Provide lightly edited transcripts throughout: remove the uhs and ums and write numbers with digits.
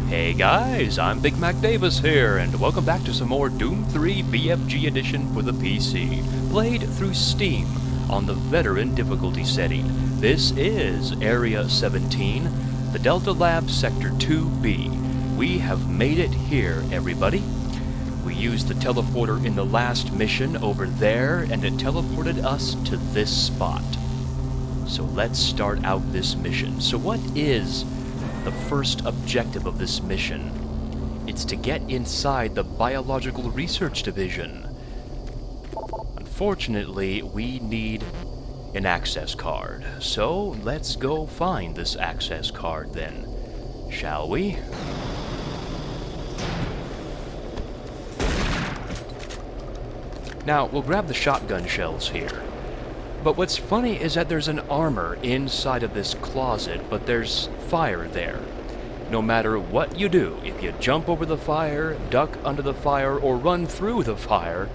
Hey guys, I'm Big Mac Davis here, and welcome back to some more Doom 3 BFG Edition for the PC, played through Steam on the Veteran difficulty setting. This is Area 17, the Delta Lab Sector 2B. We have made it here, everybody. We used the teleporter in the last mission over there, and it teleported us to this spot. So let's start out this mission. So what is the first objective of this mission? It's to get inside the Biological Research Division. Unfortunately, we need an access card. So let's go find this access card then, shall we? Now, we'll grab the shotgun shells here. But what's funny is that there's an armor inside of this closet, but there's fire there. No matter what you do, if you jump over the fire, duck under the fire, or run through the fire,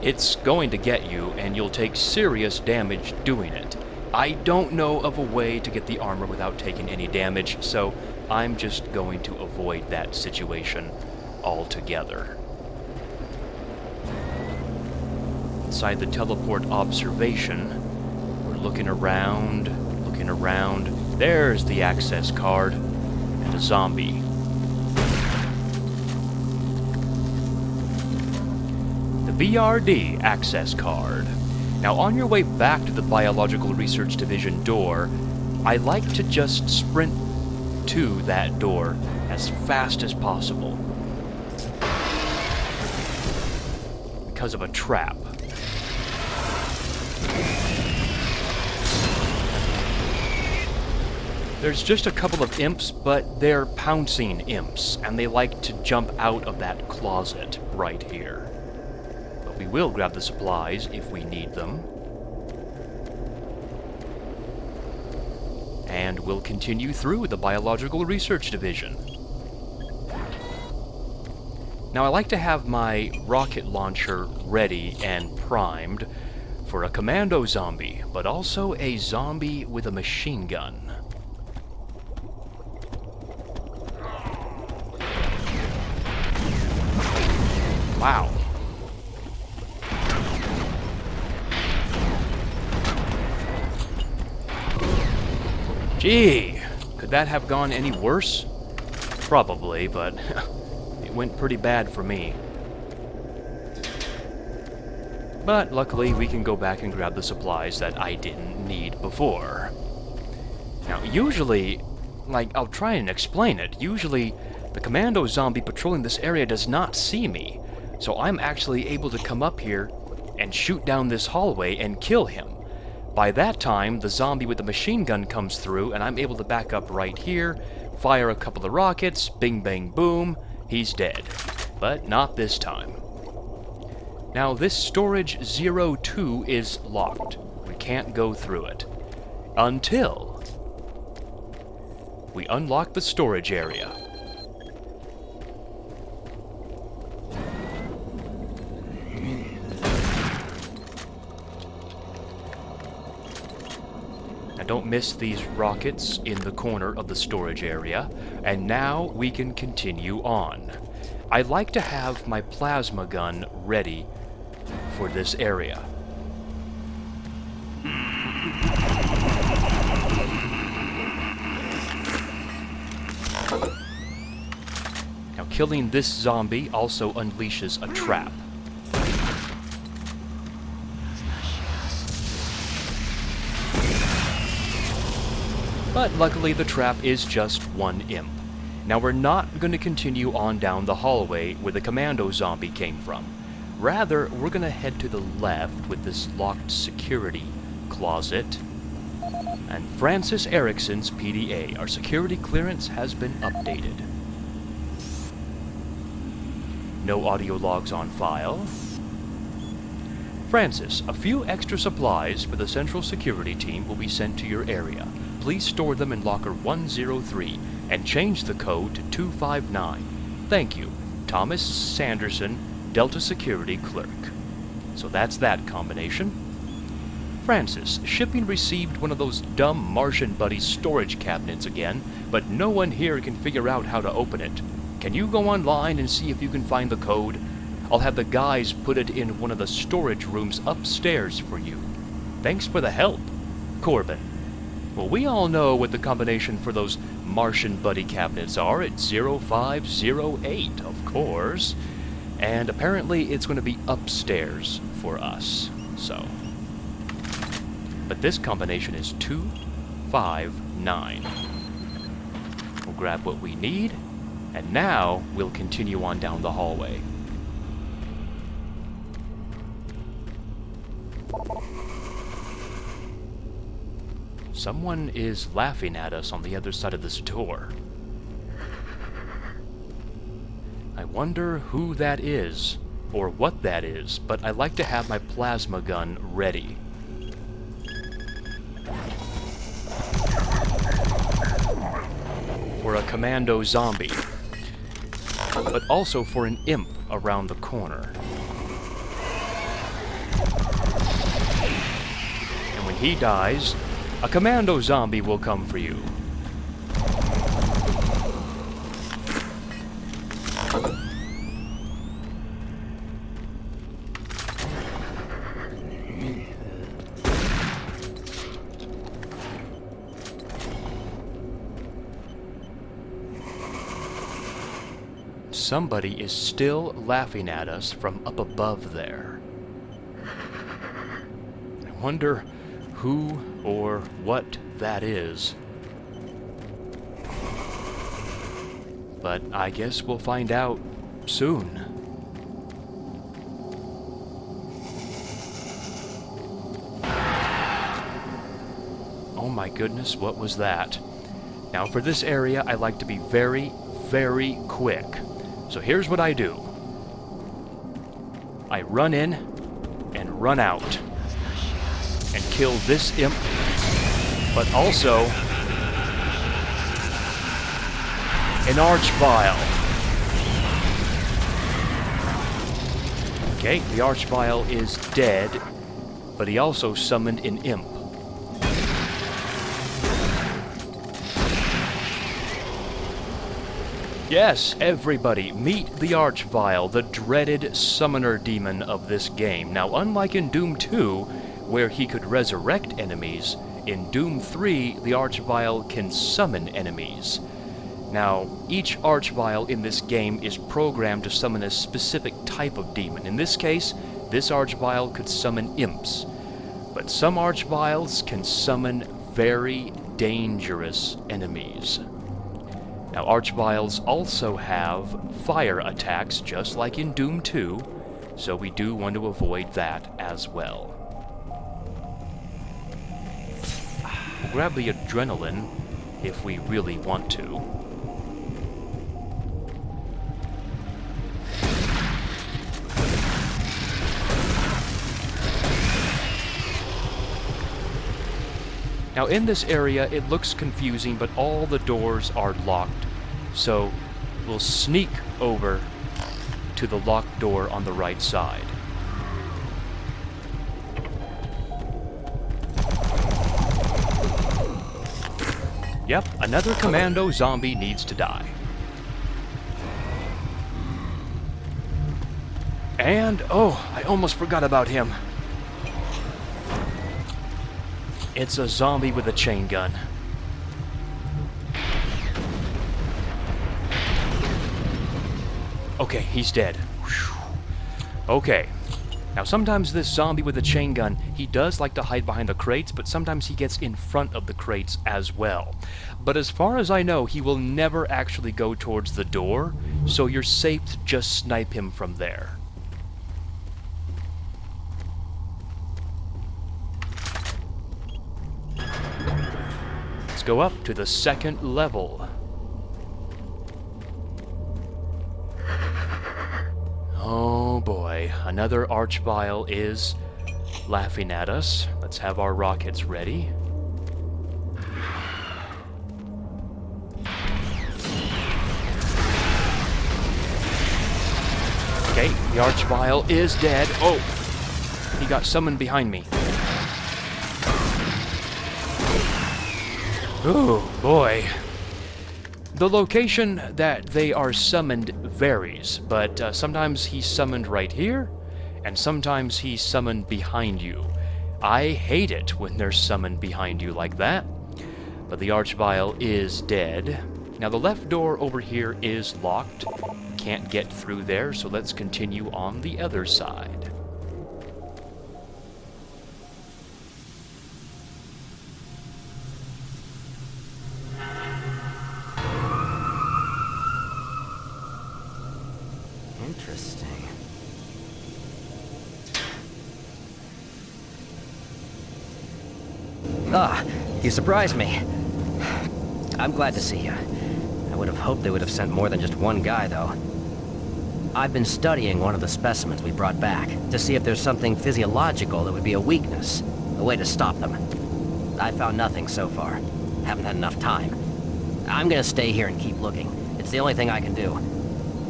it's going to get you, and you'll take serious damage doing it. I don't know of a way to get the armor without taking any damage, so I'm just going to avoid that situation altogether. Inside the teleport observation, we're looking around. There's the access card, and a zombie. The BRD access card. Now on your way back to the Biological Research Division door, I like to just sprint to that door as fast as possible. Because of a trap. There's just a couple of imps, but they're pouncing imps, and they like to jump out of that closet right here. But we will grab the supplies if we need them. And we'll continue through the Biological Research Division. Now I like to have my rocket launcher ready and primed for a commando zombie, but also a zombie with a machine gun. Wow. Gee, could that have gone any worse? Probably, but it went pretty bad for me. But luckily, we can go back and grab the supplies that I didn't need before. Now, usually, I'll try and explain it. Usually, the commando zombie patrolling this area does not see me. So I'm actually able to come up here and shoot down this hallway and kill him. By that time, the zombie with the machine gun comes through, and I'm able to back up right here, fire a couple of rockets, bing bang boom, he's dead. But not this time. Now this storage 02 is locked. We can't go through it. Until we unlock the storage area. Don't miss these rockets in the corner of the storage area, and now we can continue on. I like to have my plasma gun ready for this area. Now killing this zombie also unleashes a trap. But luckily the trap is just one imp. Now we're not going to continue on down the hallway where the commando zombie came from. Rather, we're going to head to the left with this locked security closet. And Francis Erickson's PDA. Our security clearance has been updated. No audio logs on file. Francis, a few extra supplies for the Central Security Team will be sent to your area. Please store them in Locker 103 and change the code to 259. Thank you, Thomas Sanderson, Delta Security Clerk. So that's that combination. Francis, shipping received one of those dumb Martian buddy storage cabinets again, but no one here can figure out how to open it. Can you go online and see if you can find the code? I'll have the guys put it in one of the storage rooms upstairs for you. Thanks for the help, Corbin. Well, we all know what the combination for those Martian buddy cabinets are. It's 0508, of course. And apparently it's going to be upstairs for us, so. But this combination is 259. We'll grab what we need, and now we'll continue on down the hallway. Someone is laughing at us on the other side of this door. I wonder who that is, or what that is, but I like to have my plasma gun ready. For a commando zombie, but also for an imp around the corner. And when he dies, a commando zombie will come for you. Somebody is still laughing at us from up above there. I wonder who or what that is. But I guess we'll find out soon. Oh my goodness, what was that? Now for this area, I like to be very, very quick. So here's what I do. I run in and run out and kill this imp, but also an Archvile. Okay, the Archvile is dead, but he also summoned an imp. Yes, everybody, meet the Archvile, the dreaded summoner demon of this game. Now, unlike in Doom 2, where he could resurrect enemies, in Doom 3, the Archvile can summon enemies. Now, each Archvile in this game is programmed to summon a specific type of demon. In this case, this Archvile could summon imps. But some Archviles can summon very dangerous enemies. Now, Archviles also have fire attacks, just like in Doom 2, so we do want to avoid that as well. We'll grab the adrenaline if we really want to. Now in this area, it looks confusing, but all the doors are locked. So we'll sneak over to the locked door on the right side. Yep, another commando zombie needs to die. And, oh, I almost forgot about him. It's a zombie with a chain gun. Okay, he's dead. Whew. Okay. Now sometimes this zombie with a chain gun, he does like to hide behind the crates, but sometimes he gets in front of the crates as well. But as far as I know, he will never actually go towards the door, so you're safe to just snipe him from there. Let's go up to the second level. Oh boy, another Archvile is laughing at us. Let's have our rockets ready. Okay, the Archvile is dead. Oh, he got summoned behind me. Oh, boy. The location that they are summoned varies, but sometimes he's summoned right here, and sometimes he's summoned behind you. I hate it when they're summoned behind you like that, but the Archvile is dead. Now the left door over here is locked. Can't get through there, so let's continue on the other side. Interesting. Ah, you surprised me. I'm glad to see you. I would have hoped they would have sent more than just one guy, though. I've been studying one of the specimens we brought back to see if there's something physiological that would be a weakness, a way to stop them. I found nothing so far. Haven't had enough time. I'm gonna stay here and keep looking. It's the only thing I can do.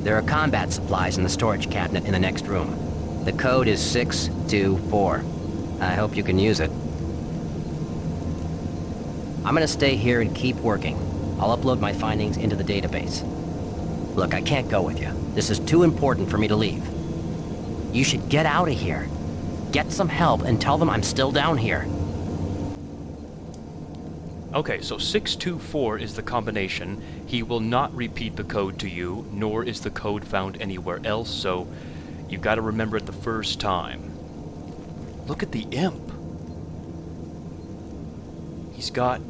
There are combat supplies in the storage cabinet in the next room. The code is 624. I hope you can use it. I'm gonna stay here and keep working. I'll upload my findings into the database. Look, I can't go with you. This is too important for me to leave. You should get out of here. Get some help and tell them I'm still down here. Okay, so 624 is the combination. He will not repeat the code to you, nor is the code found anywhere else, so you gotta remember it the first time. Look at the imp. He's got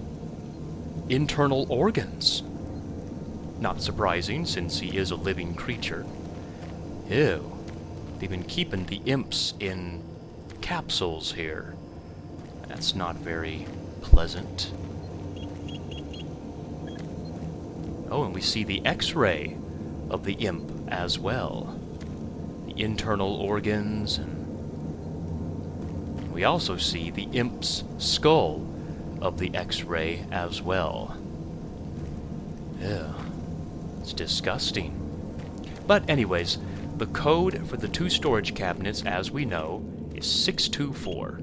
internal organs. Not surprising, since he is a living creature. Ew. They've been keeping the imps in capsules here. That's not very pleasant. Oh, and we see the X-ray of the imp as well. The internal organs, and we also see the imp's skull of the X-ray as well. Ew. It's disgusting. But anyways, the code for the two storage cabinets, as we know, is 624.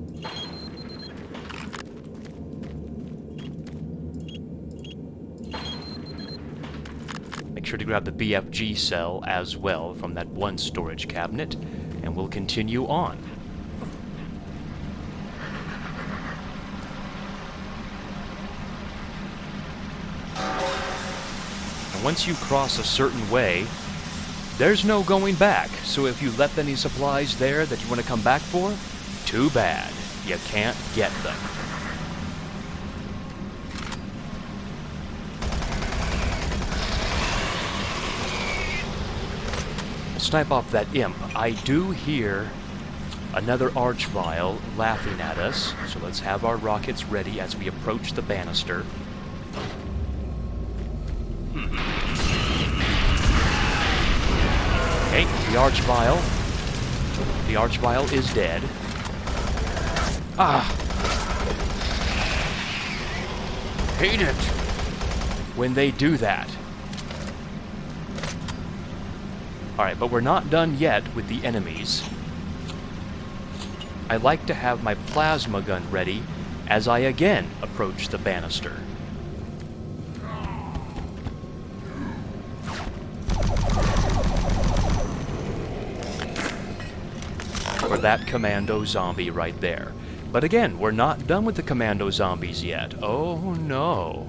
Make sure to grab the BFG cell as well from that one storage cabinet, and we'll continue on. Once you cross a certain way, there's no going back. So if you left any supplies there that you want to come back for, too bad. You can't get them. Snipe off that imp. I do hear another Archvile laughing at us, so let's have our rockets ready as we approach the banister. Okay, the Archvile is dead. Ah! Hate it when they do that. Alright, but we're not done yet with the enemies. I like to have my plasma gun ready as I again approach the banister. For that commando zombie right there. But again, we're not done with the commando zombies yet. Oh no.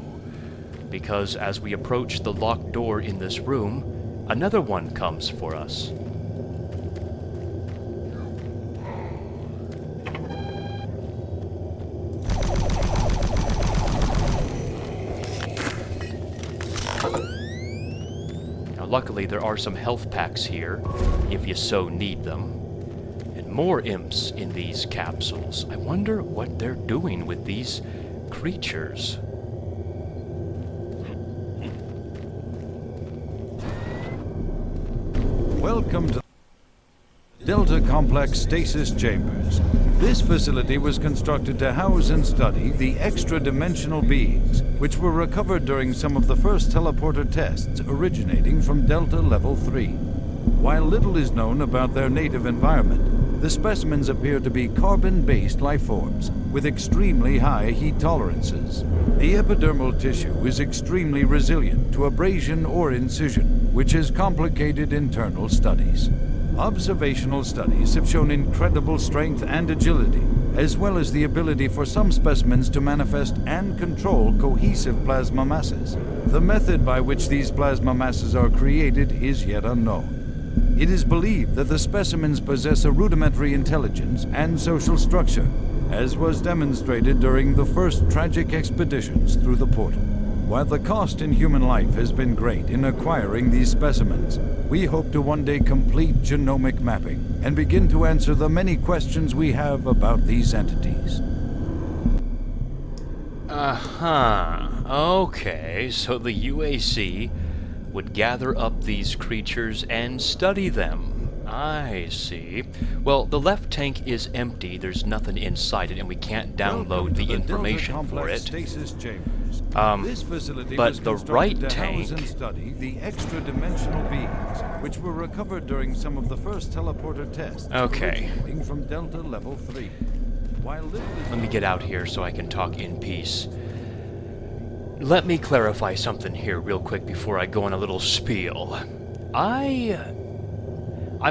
Because as we approach the locked door in this room, another one comes for us. Now luckily there are some health packs here, if you so need them. More imps in these capsules. I wonder what they're doing with these creatures. Welcome to Delta Complex Stasis Chambers. This facility was constructed to house and study the extra-dimensional beings, which were recovered during some of the first teleporter tests originating from Delta Level 3. While little is known about their native environment, The specimens appear to be carbon-based life forms with extremely high heat tolerances. The epidermal tissue is extremely resilient to abrasion or incision, which has complicated internal studies. Observational studies have shown incredible strength and agility, as well as the ability for some specimens to manifest and control cohesive plasma masses. The method by which these plasma masses are created is yet unknown. It is believed that the specimens possess a rudimentary intelligence and social structure, as was demonstrated during the first tragic expeditions through the portal. While the cost in human life has been great in acquiring these specimens, we hope to one day complete genomic mapping and begin to answer the many questions we have about these entities. Okay, so the UAC would gather up these creatures and study them. I see. Well, the left tank is empty. There's nothing inside it, and we can't download the information for it. Stasis chambers. This facility but was the constructed right to tank... house and study the extra-dimensional beings, which were recovered during some of the first teleporter tests originating from Delta Level 3. Let me get out here so I can talk in peace. Let me clarify something here real quick before I go on a little spiel. I'm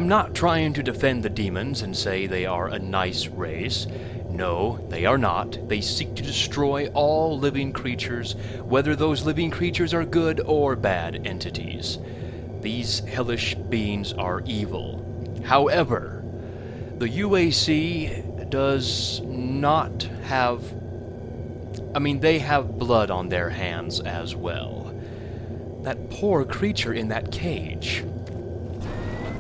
not trying to defend the demons and say they are a nice race. No, they are not. They seek to destroy all living creatures, whether those living creatures are good or bad entities. These hellish beings are evil. However, the UAC does not have... they have blood on their hands as well. That poor creature in that cage.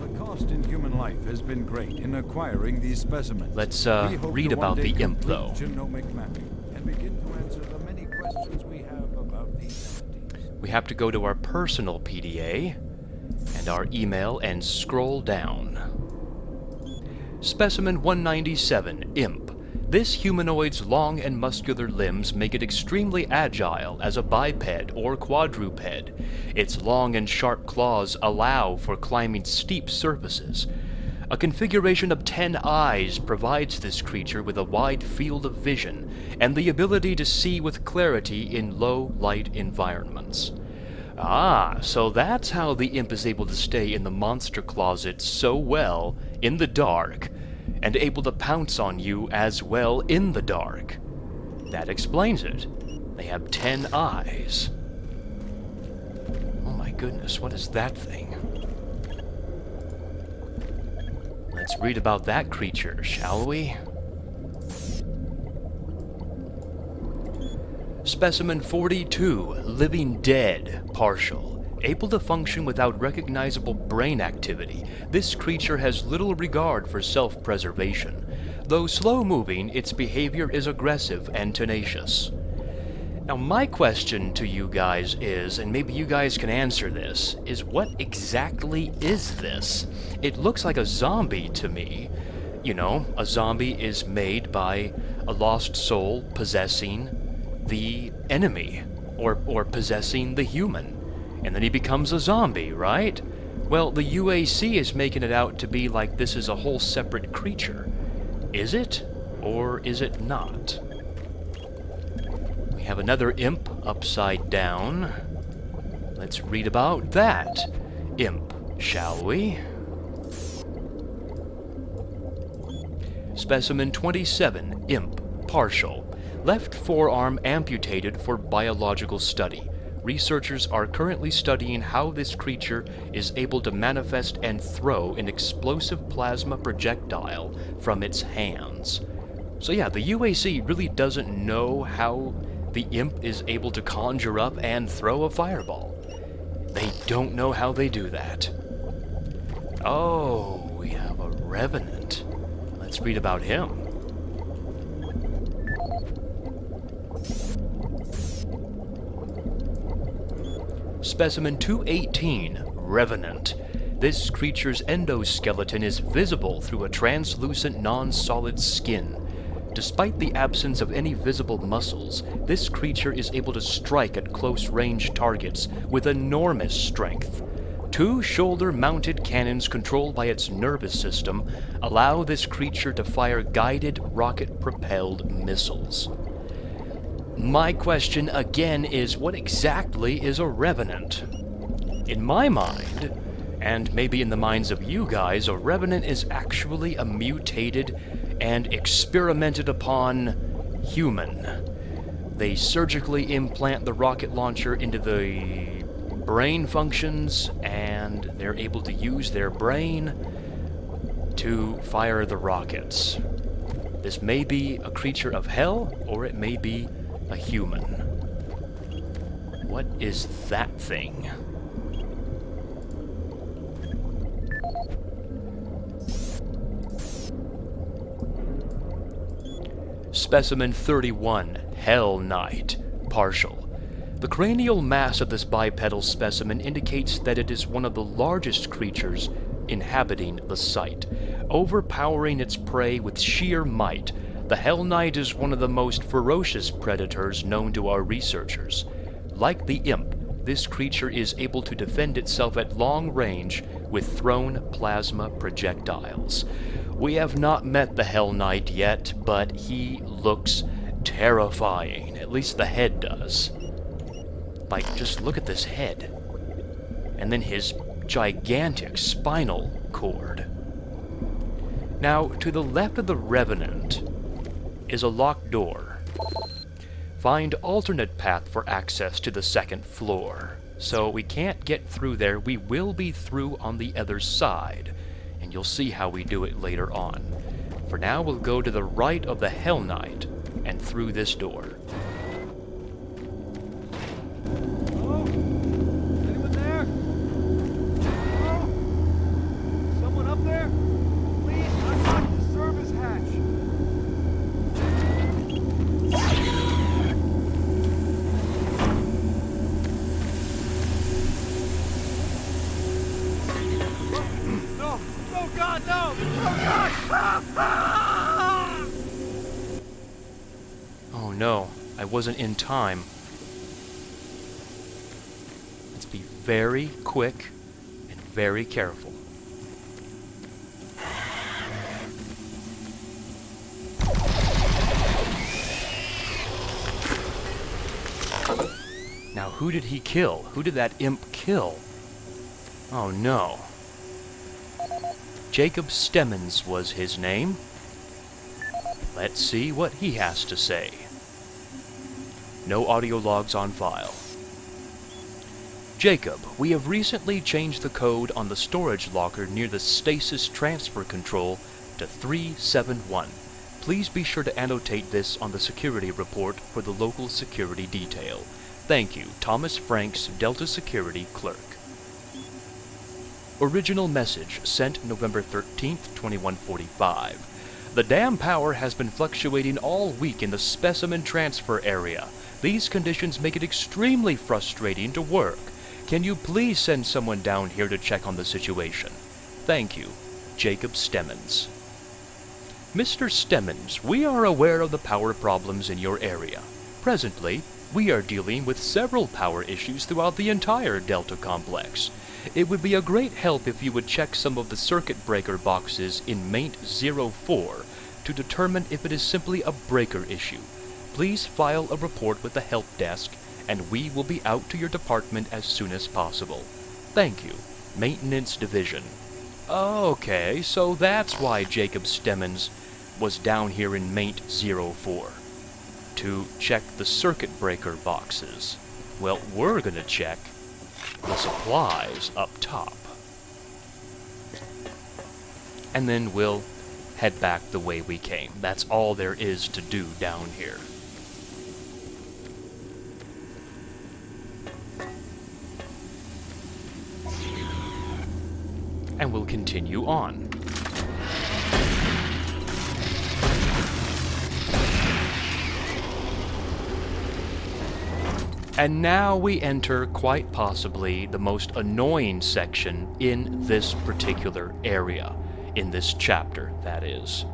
The cost in human life has been great in acquiring these specimens. Let's read about the imp, though. Genomic mapping and begin to answer the many questions we have about these entities. We have to go to our personal PDA and our email and scroll down. Specimen 197, Imp. This humanoid's long and muscular limbs make it extremely agile as a biped or quadruped. Its long and sharp claws allow for climbing steep surfaces. A configuration of 10 eyes provides this creature with a wide field of vision and the ability to see with clarity in low-light environments. So that's how the imp is able to stay in the monster closet so well in the dark, and able to pounce on you as well in the dark. That explains it. They have 10 eyes. Oh my goodness, what is that thing? Let's read about that creature, shall we? Specimen 42, Living Dead, partial. Able to function without recognizable brain activity, this creature has little regard for self-preservation. Though slow-moving, its behavior is aggressive and tenacious. Now, my question to you guys is, and maybe you guys can answer this, is what exactly is this? It looks like a zombie to me. You know, a zombie is made by a lost soul possessing the enemy, or possessing the human. And then he becomes a zombie, right? Well, the UAC is making it out to be like this is a whole separate creature. Is it? Or is it not? We have another imp upside down. Let's read about that imp, shall we? Specimen 27, Imp, partial. Left forearm amputated for biological study. Researchers are currently studying how this creature is able to manifest and throw an explosive plasma projectile from its hands. So yeah, the UAC really doesn't know how the imp is able to conjure up and throw a fireball. They don't know how they do that. Oh, we have a revenant. Let's read about him. Specimen 218, Revenant. This creature's endoskeleton is visible through a translucent non-solid skin. Despite the absence of any visible muscles, this creature is able to strike at close-range targets with enormous strength. 2 shoulder-mounted cannons controlled by its nervous system allow this creature to fire guided rocket-propelled missiles. My question again is, what exactly is a Revenant? In my mind, and maybe in the minds of you guys, a Revenant is actually a mutated and experimented upon human. They surgically implant the rocket launcher into the brain functions, and they're able to use their brain to fire the rockets. This may be a creature of hell, or it may be a human. What is that thing? Specimen 31, Hell Knight, partial. The cranial mass of this bipedal specimen indicates that it is one of the largest creatures inhabiting the site. Overpowering its prey with sheer might, the Hell Knight is one of the most ferocious predators known to our researchers. Like the Imp, this creature is able to defend itself at long range with thrown plasma projectiles. We have not met the Hell Knight yet, but he looks terrifying. At least the head does. Like, just look at this head. And then his gigantic spinal cord. Now, to the left of the Revenant is a locked door. Find alternate path for access to the 2nd floor. So we can't get through there. We will be through on the other side. And you'll see how we do it later on. For now, we'll go to the right of the Hell Knight and through this door. Hello? Anyone there? Hello? Someone up there? Please unlock the service hatch. No! No, God, no! Oh, God! Oh no, I wasn't in time. Let's be very quick and very careful. Now who did he kill? Who did that imp kill? Oh no. Jacob Stemmons was his name. Let's see what he has to say. No audio logs on file. Jacob, we have recently changed the code on the storage locker near the Stasis transfer control to 371. Please be sure to annotate this on the security report for the local security detail. Thank you, Thomas Franks, Delta Security Clerk. Original message sent November 13th, 2145. The dam power has been fluctuating all week in the specimen transfer area. These conditions make it extremely frustrating to work. Can you please send someone down here to check on the situation? Thank you, Jacob Stemmons. Mr. Stemmons, we are aware of the power problems in your area. Presently, we are dealing with several power issues throughout the entire Delta complex. It would be a great help if you would check some of the circuit breaker boxes in Maint 04 to determine if it is simply a breaker issue. Please file a report with the help desk, and we will be out to your department as soon as possible. Thank you, Maintenance Division. Okay, so that's why Jacob Stemmons was down here in Maint 04. To check the circuit breaker boxes. Well, we're gonna check the supplies up top. And then we'll head back the way we came. That's all there is to do down here. And we'll continue on. And now we enter, quite possibly, the most annoying section in this particular area. In this chapter, that is.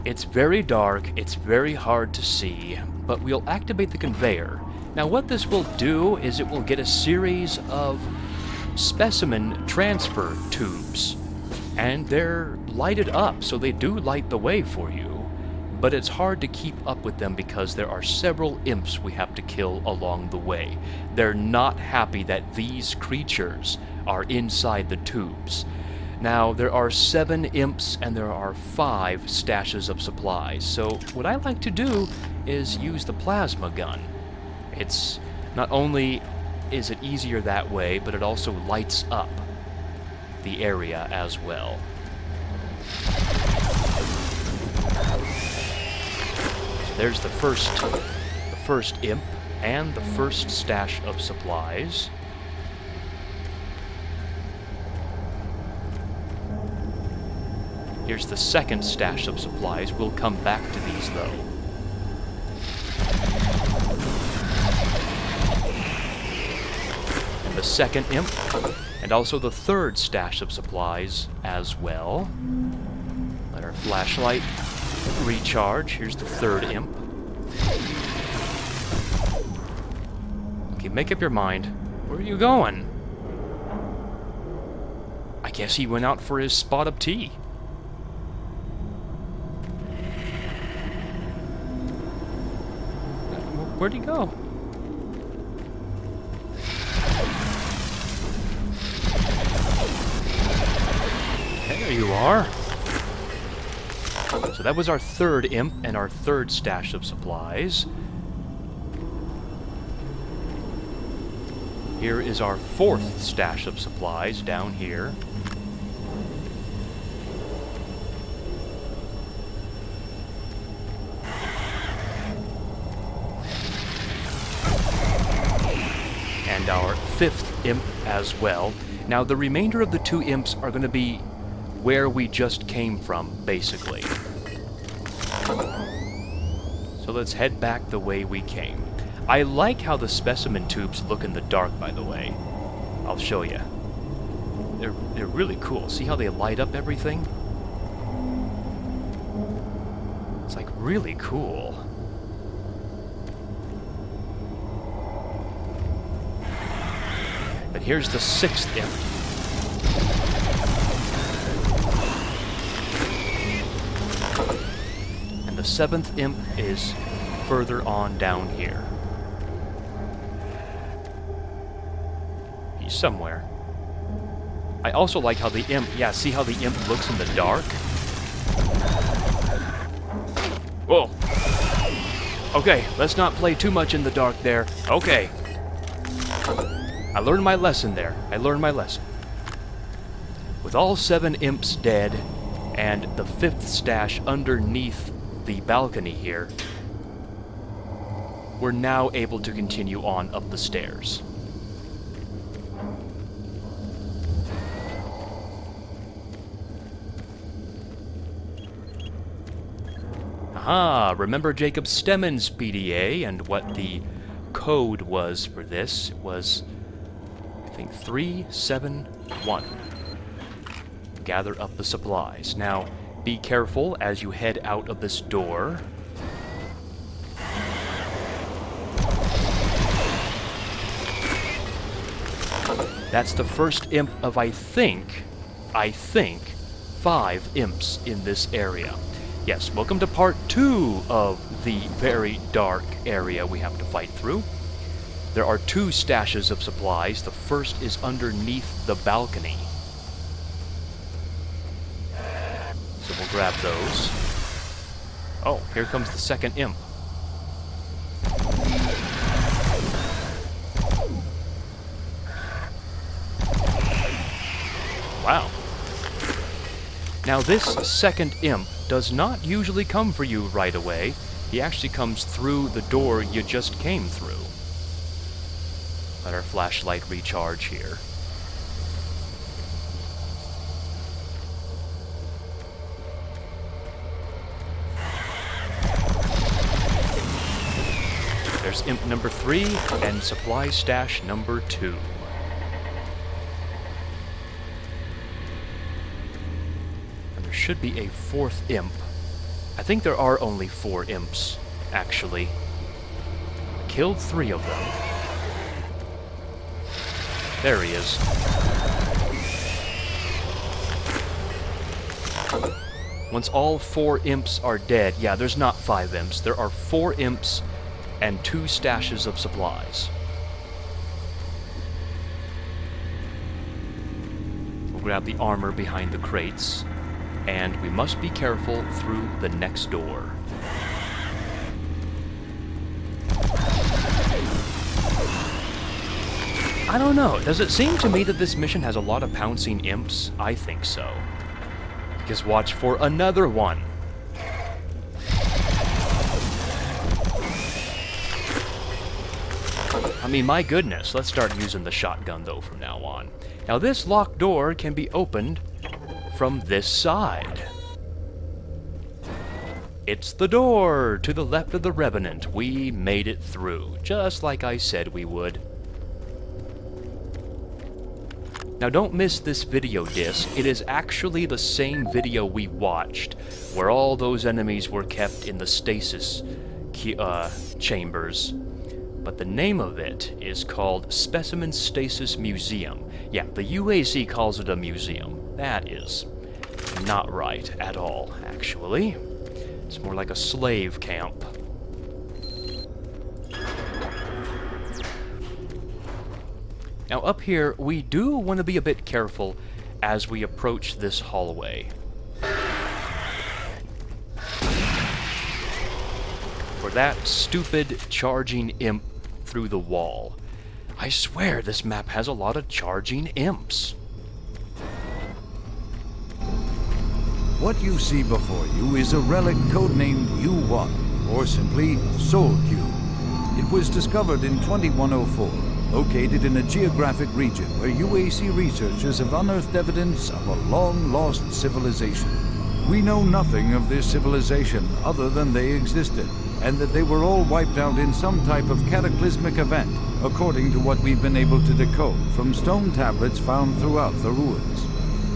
It's very dark, it's very hard to see, but we'll activate the conveyor. Now what this will do is it will get a series of specimen transfer tubes, and they're lighted up, so they do light the way for you, but it's hard to keep up with them because there are several imps we have to kill along the way. They're not happy that these creatures are inside the tubes. Now, there are 7 imps and there are 5 stashes of supplies, so what I like to do is use the plasma gun. It's not only is it easier that way, but it also lights up the area as well. So there's the first imp and the first stash of supplies. Here's the second stash of supplies. We'll come back to these, though. And the second imp, and also the third stash of supplies as well. Let our flashlight recharge. Here's the third imp. Okay, make up your mind. Where are you going? I guess he went out for his spot of tea. Where'd he go? There you are. So that was our third imp and our third stash of supplies. Here is our fourth stash of supplies down here. And our fifth imp as well. Now, the remainder of the 2 imps are going to be where we just came from, basically. So let's head back the way we came. I like how the specimen tubes look in the dark, by the way. I'll show you. They're really cool. See how they light up everything? It's like really cool. But here's the 6th imp. And the 7th imp is further on down here. He's somewhere. I also like how the imp, yeah, see how the imp looks in the dark? Whoa. Okay, let's not play too much in the dark there. Okay. I learned my lesson there. I learned my lesson. With all 7 imps dead, and the 5th stash underneath the balcony here, we're now able to continue on up the stairs. Aha! Remember Jacob Stemmen's PDA and what the code was for this? It was, I think, 371. Gather up the supplies. Now, be careful as you head out of this door. That's the first imp of, I think, 5 imps in this area. Yes, welcome to part 2 of the very dark area we have to fight through. There are 2 stashes of supplies. The first is underneath the balcony. So we'll grab those. Oh, here comes the second imp. Wow. Now this second imp does not usually come for you right away. He actually comes through the door you just came through. Let our flashlight recharge here. There's imp number 3 and supply stash number 2. There should be a 4th imp. I think there are only 4 imps, actually. I killed 3 of them. There he is. Once all 4 imps are dead, yeah, there's not 5 imps. There are 4 imps and 2 stashes of supplies. We'll grab the armor behind the crates, and we must be careful through the next door. I don't know, does it seem to me that this mission has a lot of pouncing imps? I think so. Because watch for another one. I mean, my goodness, let's start using the shotgun though from now on. Now this locked door can be opened from this side. It's the door to the left of the Revenant. We made it through, just like I said we would. Now don't miss this video disc. It is actually the same video we watched, where all those enemies were kept in the Stasis chambers. But the name of it is called Specimen Stasis Museum. Yeah, the UAC calls it a museum. That is not right at all, actually. It's more like a slave camp. Now up here, we do want to be a bit careful as we approach this hallway. For that stupid charging imp through the wall. I swear this map has a lot of charging imps. What you see before you is a relic codenamed U1, or simply Soul Cube. It was discovered in 2104, located in a geographic region where UAC researchers have unearthed evidence of a long-lost civilization. We know nothing of this civilization other than they existed, and that they were all wiped out in some type of cataclysmic event, according to what we've been able to decode from stone tablets found throughout the ruins.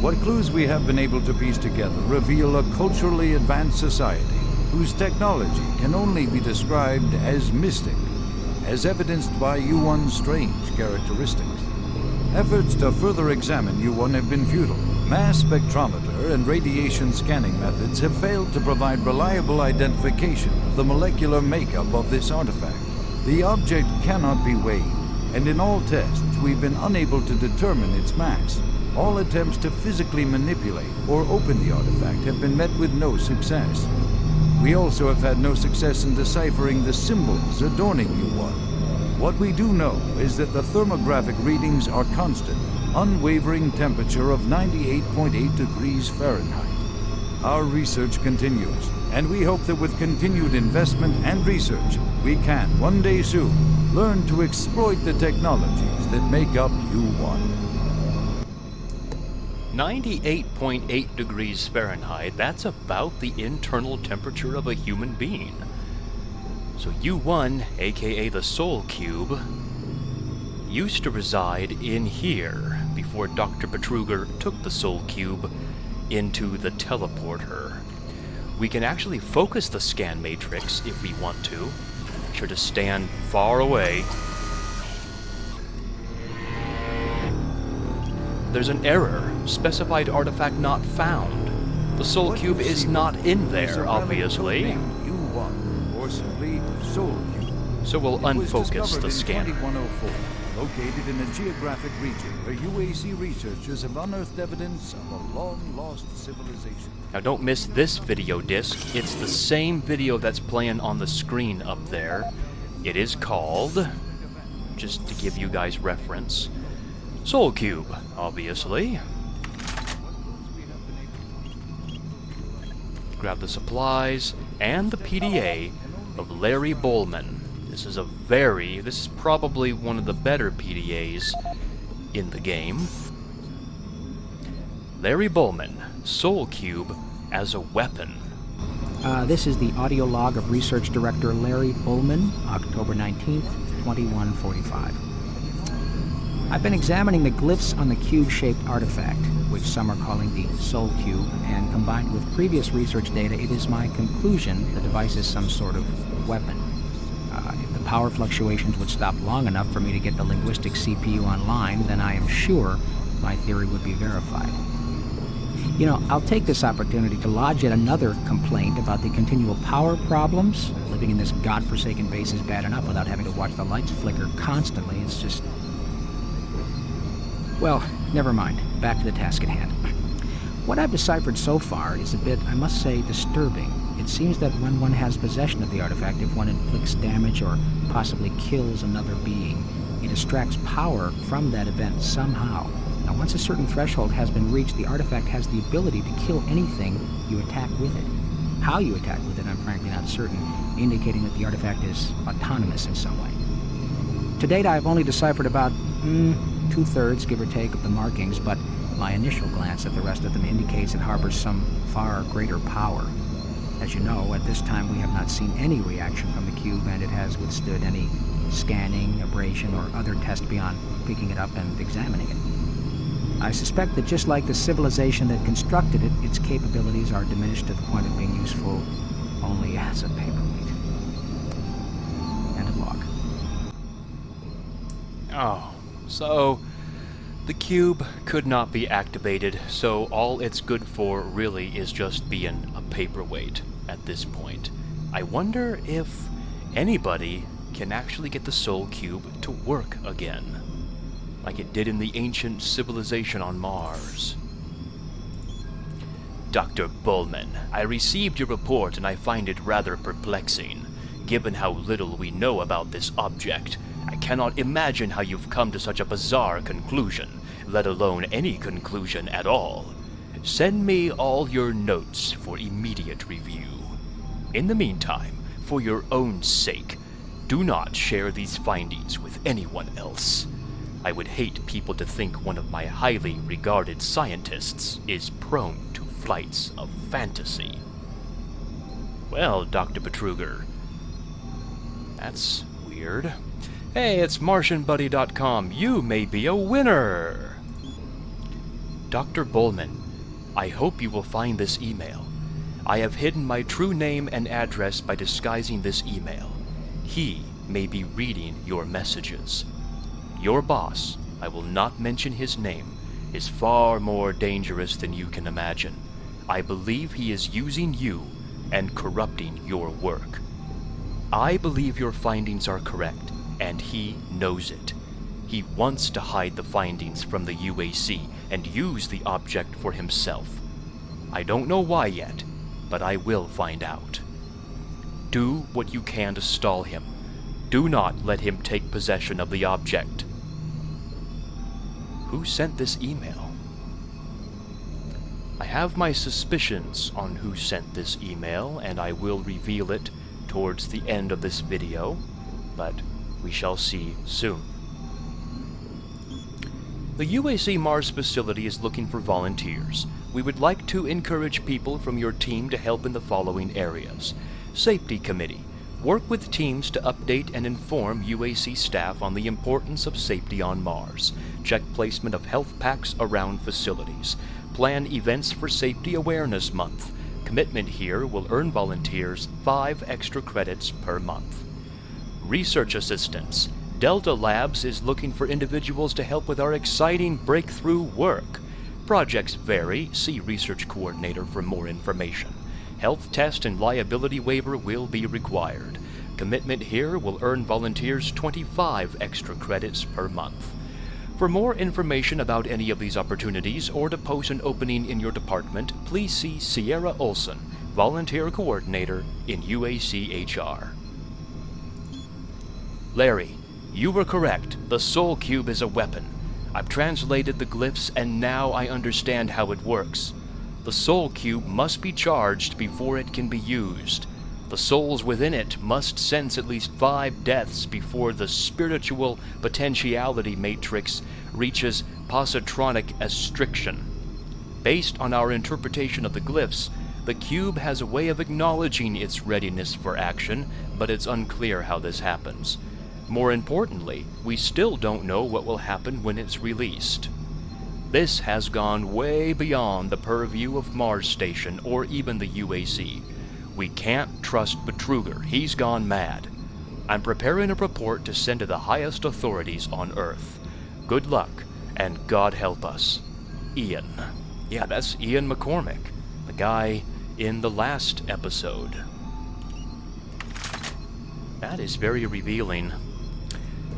What clues we have been able to piece together reveal a culturally advanced society whose technology can only be described as mystic, as evidenced by U1's strange characteristics. Efforts to further examine U1 have been futile. Mass spectrometer and radiation scanning methods have failed to provide reliable identification of the molecular makeup of this artifact. The object cannot be weighed, and in all tests we've been unable to determine its mass. All attempts to physically manipulate or open the artifact have been met with no success. We also have had no success in deciphering the symbols adorning U1. What we do know is that the thermographic readings are constant, unwavering temperature of 98.8 degrees Fahrenheit. Our research continues, and we hope that with continued investment and research, we can, one day soon, learn to exploit the technologies that make up U1. 98.8 degrees Fahrenheit, that's about the internal temperature of a human being. So U1, aka the Soul Cube, used to reside in here before Dr. Betruger took the Soul Cube into the teleporter. We can actually focus the scan matrix if we want to. Make sure to stand far away. There's an error. Specified artifact not found. The Soul Cube is not in there, obviously. U1, or simply Soul Cube. So we'll unfocus the scanner. 2104, located in a geographic region where UAC researchers have unearthed evidence of a long-lost civilization. Now don't miss this video disc. It's the same video that's playing on the screen up there. It is called, just to give you guys reference, Soul Cube, obviously. Grab the supplies and the PDA of Larry Bowman. This is probably one of the better PDAs in the game. Larry Bowman, Soul Cube as a weapon. This is the audio log of Research Director Larry Bowman, October 19th, 2145. I've been examining the glyphs on the cube-shaped artifact, which some are calling the Soul Cube, and combined with previous research data, it is my conclusion the device is some sort of weapon. If the power fluctuations would stop long enough for me to get the linguistic CPU online, then I am sure my theory would be verified. You know, I'll take this opportunity to lodge yet another complaint about the continual power problems. Living in this godforsaken base is bad enough without having to watch the lights flicker constantly. It's just... Well, never mind. Back to the task at hand. What I've deciphered so far is a bit, I must say, disturbing. It seems that when one has possession of the artifact, if one inflicts damage or possibly kills another being, it extracts power from that event somehow. Now, once a certain threshold has been reached, the artifact has the ability to kill anything you attack with it. How you attack with it, I'm frankly not certain, indicating that the artifact is autonomous in some way. To date, I've only deciphered about 2/3, give or take, of the markings, but my initial glance at the rest of them indicates it harbors some far greater power. As you know, at this time we have not seen any reaction from the cube, and it has withstood any scanning, abrasion, or other test beyond picking it up and examining it. I suspect that just like the civilization that constructed it, its capabilities are diminished to the point of being useful only as a paperweight. End of log. Oh, so the cube could not be activated, so all it's good for really is just being a paperweight at this point. I wonder if anybody can actually get the Soul Cube to work again, like it did in the ancient civilization on Mars. Dr. Bullman, I received your report and I find it rather perplexing. Given how little we know about this object, I cannot imagine how you've come to such a bizarre conclusion, let alone any conclusion at all. Send me all your notes for immediate review. In the meantime, for your own sake, do not share these findings with anyone else. I would hate people to think one of my highly regarded scientists is prone to flights of fantasy. Well, Dr. Betruger, that's weird. Hey, it's MartianBuddy.com. You may be a winner! Dr. Bullman, I hope you will find this email. I have hidden my true name and address by disguising this email. He may be reading your messages. Your boss, I will not mention his name, is far more dangerous than you can imagine. I believe he is using you and corrupting your work. I believe your findings are correct, and he knows it. He wants to hide the findings from the UAC and use the object for himself. I don't know why yet, but I will find out. Do what you can to stall him. Do not let him take possession of the object. Who sent this email? I have my suspicions on who sent this email, and I will reveal it towards the end of this video, but we shall see soon. The UAC Mars facility is looking for volunteers. We would like to encourage people from your team to help in the following areas. Safety Committee. Work with teams to update and inform UAC staff on the importance of safety on Mars. Check placement of health packs around facilities. Plan events for Safety Awareness Month. Commitment here will earn volunteers 5 extra credits per month. Research Assistants. Delta Labs is looking for individuals to help with our exciting breakthrough work. Projects vary. See Research Coordinator for more information. Health test and liability waiver will be required. Commitment here will earn volunteers 25 extra credits per month. For more information about any of these opportunities or to post an opening in your department, please see Sierra Olson, Volunteer Coordinator in UACHR. Larry, you were correct. The Soul Cube is a weapon. I've translated the glyphs and now I understand how it works. The Soul Cube must be charged before it can be used. The souls within it must sense at least 5 deaths before the spiritual potentiality matrix reaches positronic astriction. Based on our interpretation of the glyphs, the cube has a way of acknowledging its readiness for action, but it's unclear how this happens. More importantly, we still don't know what will happen when it's released. This has gone way beyond the purview of Mars Station or even the UAC. We can't trust Betruger. He's gone mad. I'm preparing a report to send to the highest authorities on Earth. Good luck, and God help us. Ian. Yeah, that's Ian McCormick, the guy in the last episode. That is very revealing.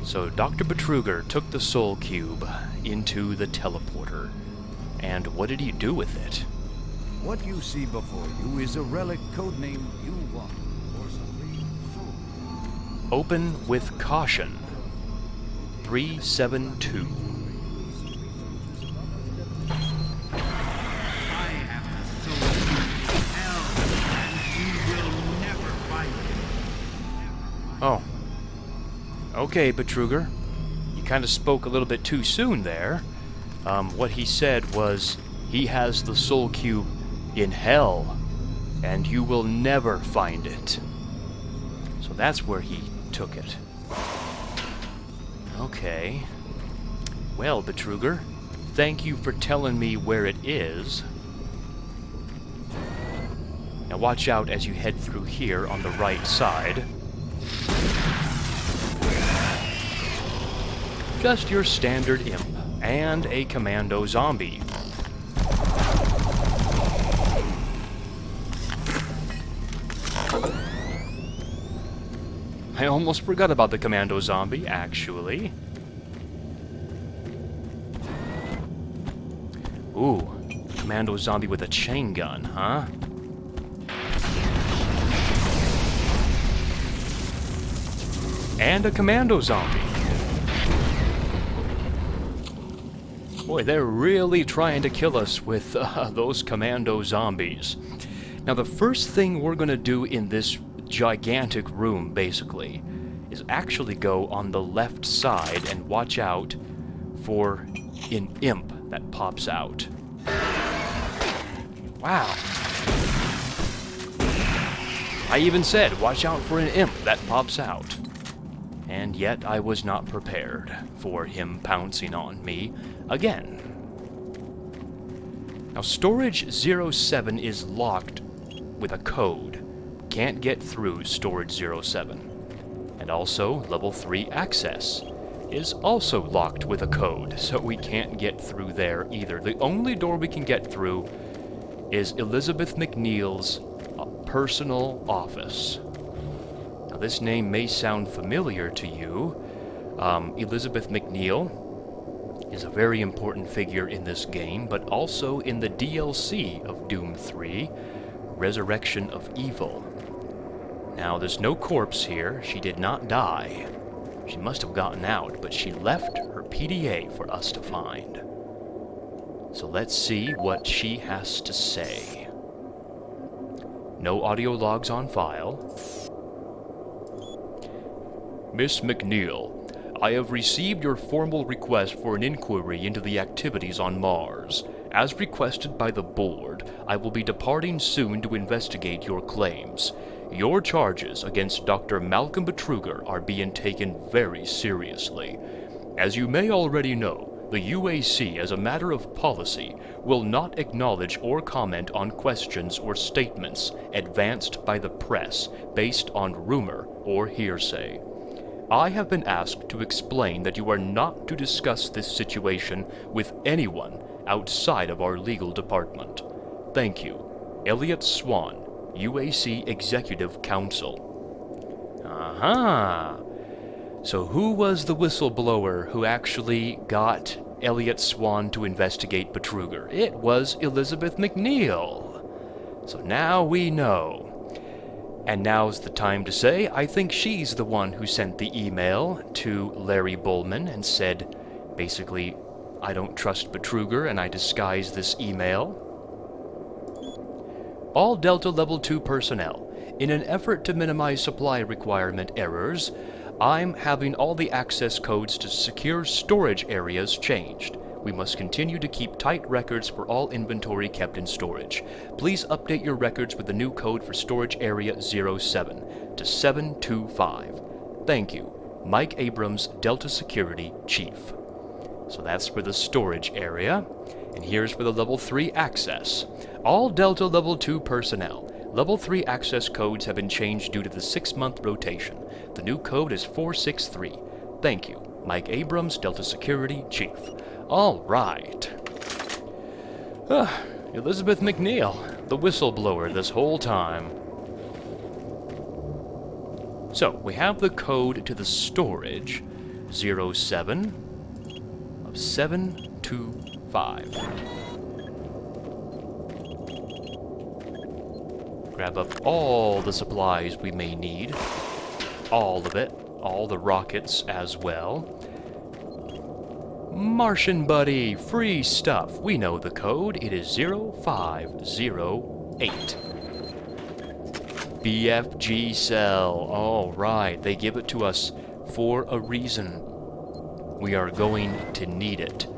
So Dr. Betruger took the Soul Cube into the teleporter. And what did he do with it? What you see before you is a relic codenamed U1 for Supreme Soul. Open with caution. 372. Oh. Okay, Betruger. You kind of spoke a little bit too soon there. What he said was, he has the Soul Cube in hell, and you will never find it. So that's where he took it. Okay. Well, Betruger, thank you for telling me where it is. Now watch out as you head through here on the right side. Just your standard imp, and a commando zombie. I almost forgot about the commando zombie, actually. Ooh, commando zombie with a chain gun, huh? And a commando zombie. Boy, they're really trying to kill us with those commando zombies. Now, the first thing we're going to do in this gigantic room, basically, is actually go on the left side and watch out for an imp that pops out. Wow. I even said, watch out for an imp that pops out. And yet I was not prepared for him pouncing on me again. Now, storage 07 is locked with a code. Can't get through storage 07. And also, level 3 access is also locked with a code, so we can't get through there either. The only door we can get through is Elizabeth McNeil's personal office. Now, this name may sound familiar to you. Elizabeth McNeil is a very important figure in this game, but also in the DLC of Doom 3, Resurrection of Evil. Now, there's no corpse here. She did not die. She must have gotten out, but she left her PDA for us to find. So let's see what she has to say. No audio logs on file. Miss McNeil, I have received your formal request for an inquiry into the activities on Mars. As requested by the board, I will be departing soon to investigate your claims. Your charges against Dr. Malcolm Betruger are being taken very seriously. As you may already know, the UAC, as a matter of policy, will not acknowledge or comment on questions or statements advanced by the press based on rumor or hearsay. I have been asked to explain that you are not to discuss this situation with anyone outside of our legal department. Thank you. Elliot Swan, UAC Executive Counsel. Aha! So who was the whistleblower who actually got Elliot Swan to investigate Betruger? It was Elizabeth McNeil. So now we know. And now's the time to say, I think she's the one who sent the email to Larry Bullman and said, basically, I don't trust Betruger and I disguise this email. All Delta Level 2 personnel, in an effort to minimize supply requirement errors, I'm having all the access codes to secure storage areas changed. We must continue to keep tight records for all inventory kept in storage. Please update your records with the new code for storage area 07 to 725. Thank you. Mike Abrams, Delta Security Chief. So that's for the storage area. And here's for the Level 3 access. All Delta Level 2 personnel, Level 3 access codes have been changed due to the 6-month rotation. The new code is 463. Thank you. Mike Abrams, Delta Security, Chief. All right. Elizabeth McNeil, the whistleblower this whole time. So, we have the code to the storage, 07 of 725. Grab up all the supplies we may need. All of it. All the rockets as well. Martian Buddy, free stuff. We know the code. It is 0508. BFG cell. All right, they give it to us for a reason. We are going to need it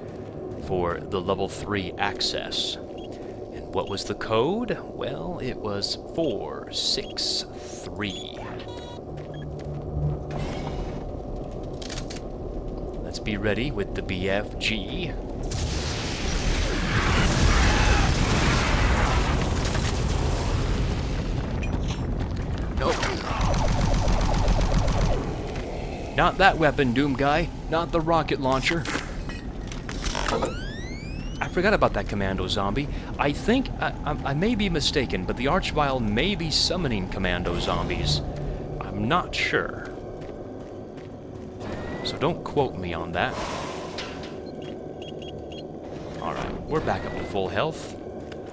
for the level 3 access. And what was the code? Well, it was 463. Let's be ready with the BFG. Nope. Not that weapon, Doom Guy. Not the rocket launcher. I forgot about that commando zombie. I think, I may be mistaken, but the Archvile may be summoning commando zombies. I'm not sure. So don't quote me on that. Alright, we're back up to full health.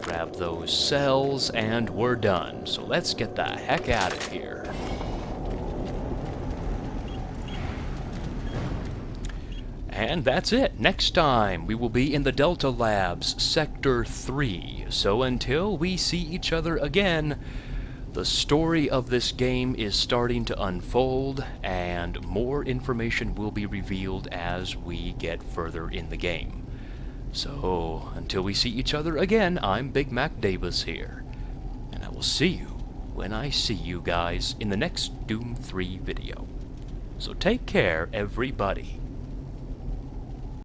Grab those cells, and we're done. So let's get the heck out of here. And that's it. Next time, we will be in the Delta Labs, Sector 3. So until we see each other again, the story of this game is starting to unfold, and more information will be revealed as we get further in the game. So, until we see each other again, I'm Big Mac Davis here, and I will see you when I see you guys in the next Doom 3 video. So take care, everybody.